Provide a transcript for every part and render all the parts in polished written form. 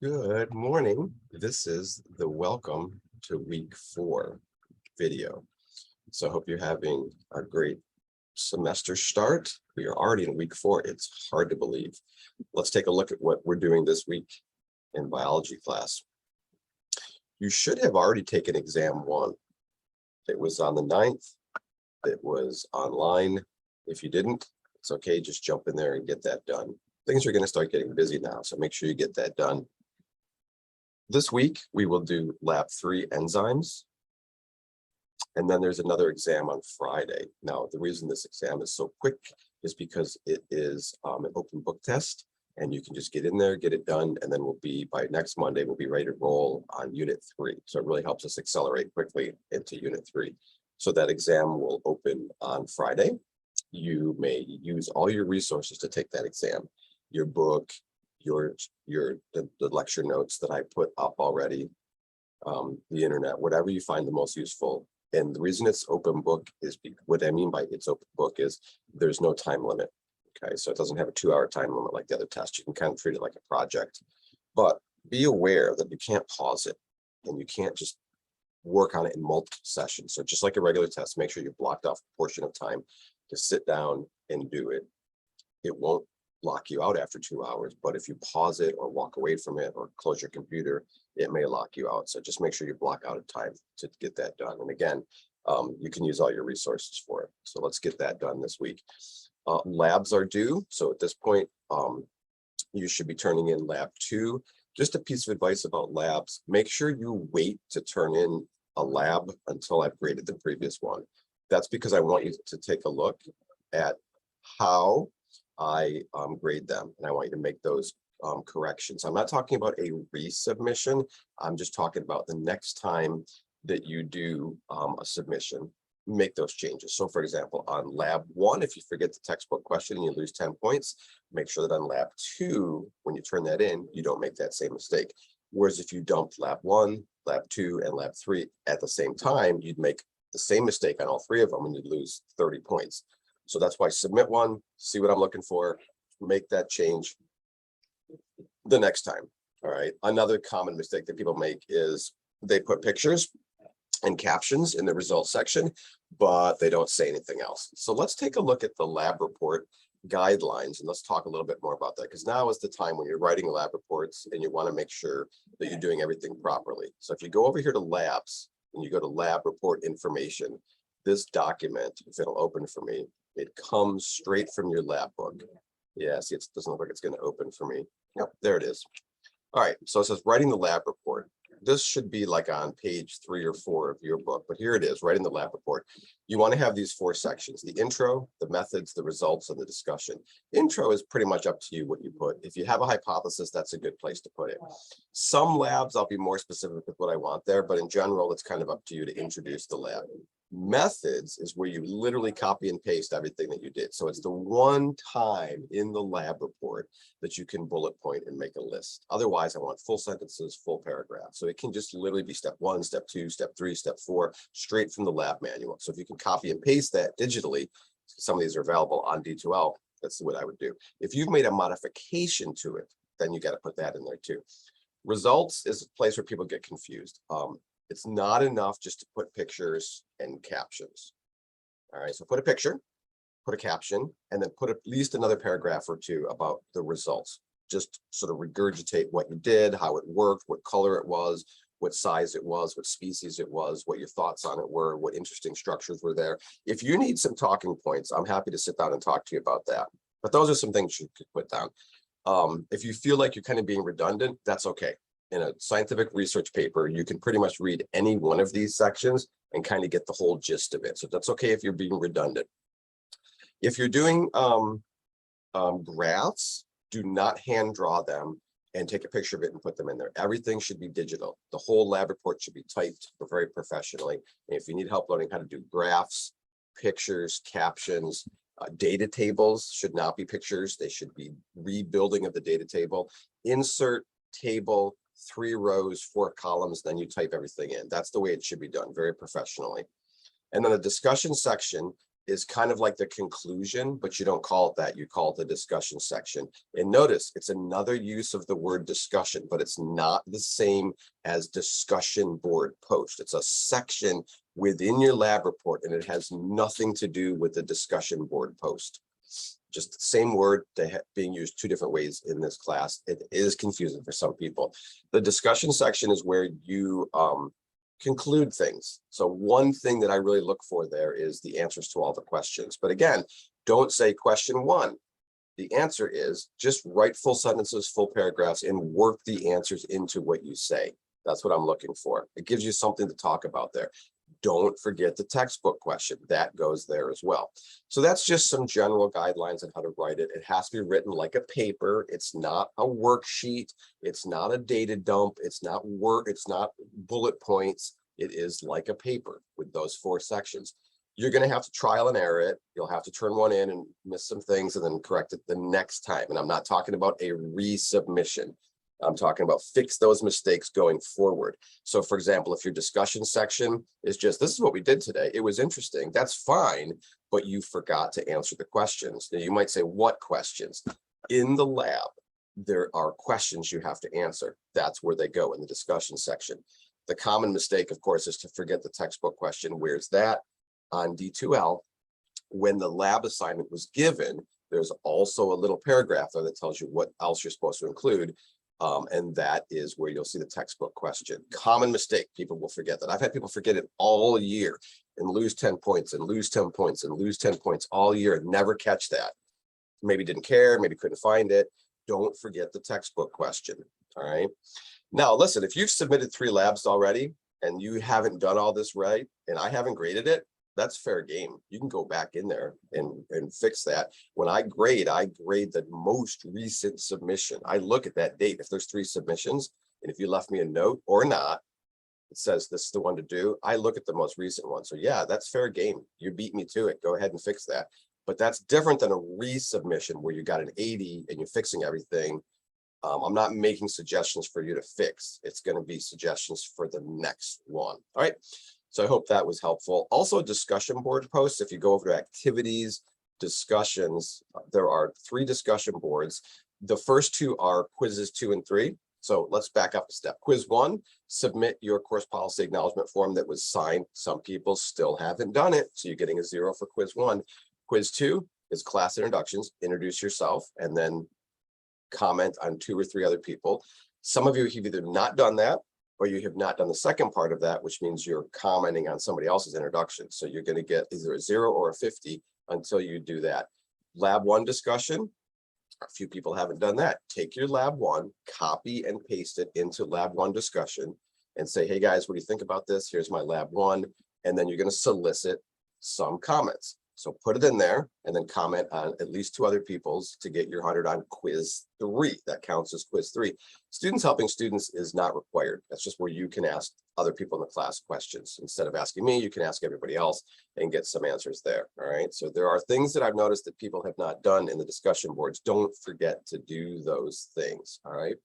Good morning. This is the welcome to week 4 video. So I hope you're having a great semester start. We are already in week 4. It's hard to believe. Let's take a look at what we're doing this week in biology class. You should have already taken exam 1. It was on the 9th. It was online. If you didn't, it's okay. Just jump in there and get that done. Things are going to start getting busy now, so make sure you get that done. This week, we will do lab 3 enzymes. And then there's another exam on Friday. Now, the reason this exam is so quick is because it is an open book test, and you can just get in there, get it done, and then by next Monday, we'll be ready to roll on unit 3. So it really helps us accelerate quickly into unit 3. So that exam will open on Friday. You may use all your resources to take that exam, your book, the lecture notes that I put up already, the internet, whatever you find the most useful. And the reason it's open book is what I mean by it's open book is there's no time limit. Okay, so it doesn't have a 2-hour time limit like the other test. You can kind of treat it like a project, but be aware that you can't pause it and you can't just work on it in multiple sessions. So just like a regular test, make sure you blocked off a portion of time to sit down and do it. It won't lock you out after 2 hours, but if you pause it or walk away from it or close your computer, it may lock you out. So just make sure you block out a time to get that done. And again, you can use all your resources for it. So let's get that done this week. Labs are due. So at this point, you should be turning in lab 2. Just a piece of advice about labs, make sure you wait to turn in a lab until I've graded the previous one. That's because I want you to take a look at how I grade them, and I want you to make those corrections. I'm not talking about a resubmission. I'm just talking about the next time that you do a submission, make those changes. So for example, on lab 1, if you forget the textbook question and you lose 10 points, make sure that on lab 2, when you turn that in, you don't make that same mistake. Whereas if you dumped lab 1, lab 2, and lab 3 at the same time, you'd make the same mistake on all 3 of them and you'd lose 30 points. So that's why submit one, see what I'm looking for, make that change the next time. All right. Another common mistake that people make is they put pictures and captions in the results section, but they don't say anything else. So let's take a look at the lab report guidelines and let's talk a little bit more about that, because now is the time when you're writing lab reports and you want to make sure that you're doing everything properly. So if you go over here to labs and you go to lab report information, this document, if it'll open for me, it comes straight from your lab book. Yeah, see, it doesn't look like it's going to open for me. Yep, there it is. All right, so it says writing the lab report. This should be like on page 3 or 4 of your book, but here it is, writing the lab report. You want to have these 4 sections: the intro, the methods, the results, and the discussion. Intro is pretty much up to you what you put. If you have a hypothesis, that's a good place to put it. Some labs, I'll be more specific with what I want there, but in general, it's kind of up to you to introduce the lab. Methods is where you literally copy and paste everything that you did. So it's the one time in the lab report that you can bullet point and make a list. Otherwise, I want full sentences, full paragraphs. So it can just literally be step 1, step 2, step 3, step 4, straight from the lab manual. So if you can copy and paste that digitally, some of these are available on D2L. That's what I would do. If you've made a modification to it, then you got to put that in there too. Results is a place where people get confused. It's not enough just to put pictures and captions. All right, so put a picture, put a caption, and then put at least another paragraph or 2 about the results. Just sort of regurgitate what you did, how it worked, what color it was, what size it was, what species it was, what your thoughts on it were, what interesting structures were there. If you need some talking points, I'm happy to sit down and talk to you about that. But those are some things you could put down. If you feel like you're kind of being redundant, that's okay. In a scientific research paper, you can pretty much read any one of these sections and kind of get the whole gist of it. So that's okay if you're being redundant. If you're doing graphs, do not hand draw them and take a picture of it and put them in there. Everything should be digital. The whole lab report should be typed very professionally. And if you need help learning how to do graphs, pictures, captions, data tables should not be pictures. They should be rebuilding of the data table. Insert table, 3 rows, 4 columns, then you type everything in. That's the way it should be done, very professionally. And then the discussion section is kind of like the conclusion, but you don't call it that. You call it the discussion section. And notice it's another use of the word discussion, but it's not the same as discussion board post. It's a section within your lab report, and it has nothing to do with the discussion board post. Just the same word being used two different ways in this class. It is confusing for some people. The discussion section is where you conclude things. So one thing that I really look for there is the answers to all the questions. But again, don't say question one. The answer is just write full sentences, full paragraphs, and work the answers into what you say. That's what I'm looking for. It gives you something to talk about there. Don't forget the textbook question. That goes there as well. So that's just some general guidelines on how to write it. It has to be written like a paper. It's not a worksheet. It's not a data dump. It's not bullet points. It is like a paper with those 4 sections. You're going to have to trial and error it. You'll have to turn one in and miss some things and then correct it the next time. And I'm not talking about a resubmission. I'm talking about fix those mistakes going forward. So for example, if your discussion section is just, this is what we did today, it was interesting, that's fine, but you forgot to answer the questions. Now you might say, what questions? In the lab, there are questions you have to answer. That's where they go in the discussion section. The common mistake, of course, is to forget the textbook question. Where's that? On D2L, when the lab assignment was given, there's also a little paragraph there that tells you what else you're supposed to include. And that is where you'll see the textbook question. Common mistake, people will forget that. I've had people forget it all year and lose 10 points and lose 10 points and lose 10 points all year and never catch that. Maybe didn't care, maybe couldn't find it. Don't forget the textbook question, all right? Now, listen, if you've submitted 3 labs already and you haven't done all this right, and I haven't graded it, that's fair game. You can go back in there and fix that. When I grade the most recent submission. I look at that date. If there's 3 submissions, and if you left me a note or not, it says this is the one to do, I look at the most recent one. So yeah, that's fair game. You beat me to it. Go ahead and fix that. But that's different than a resubmission where you got an 80 and you're fixing everything. I'm not making suggestions for you to fix. It's going to be suggestions for the next one. All right. So I hope that was helpful. Also, discussion board posts. If you go over to activities, discussions, there are 3 discussion boards. The first 2 are quizzes 2 and 3. So let's back up a step. Quiz 1, submit your course policy acknowledgement form that was signed. Some people still haven't done it, so you're getting a 0 for quiz 1. Quiz 2 is class introductions. Introduce yourself and then comment on 2 or 3 other people. Some of you have either not done that or you have not done the second part of that, which means you're commenting on somebody else's introduction. So you're going to get either a 0 or a 50 until you do that. Lab 1 discussion. A few people haven't done that. Take your lab 1, copy and paste it into lab 1 discussion and say, hey guys, what do you think about this? Here's my lab 1. And then you're going to solicit some comments. So put it in there and then comment on at least 2 other people's to get your 100 on quiz 3. That counts as quiz 3. Students helping students is not required. That's just where you can ask other people in the class questions. Instead of asking me, you can ask everybody else and get some answers there. All right. So there are things that I've noticed that people have not done in the discussion boards. Don't forget to do those things. All right.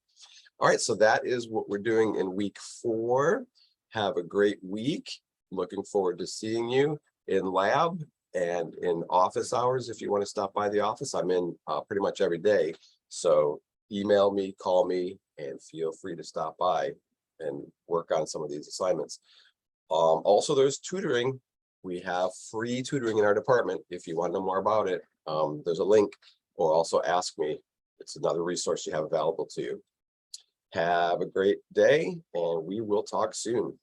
All right. So that is what we're doing in week 4. Have a great week. Looking forward to seeing you in lab and in office hours. If you want to stop by the office, I'm in pretty much every day. So email me, call me, and feel free to stop by and work on some of these assignments. Also, there's tutoring. We have free tutoring in our department. If you want to know more about it, there's a link, or also ask me. It's another resource you have available to you. Have a great day, and we will talk soon.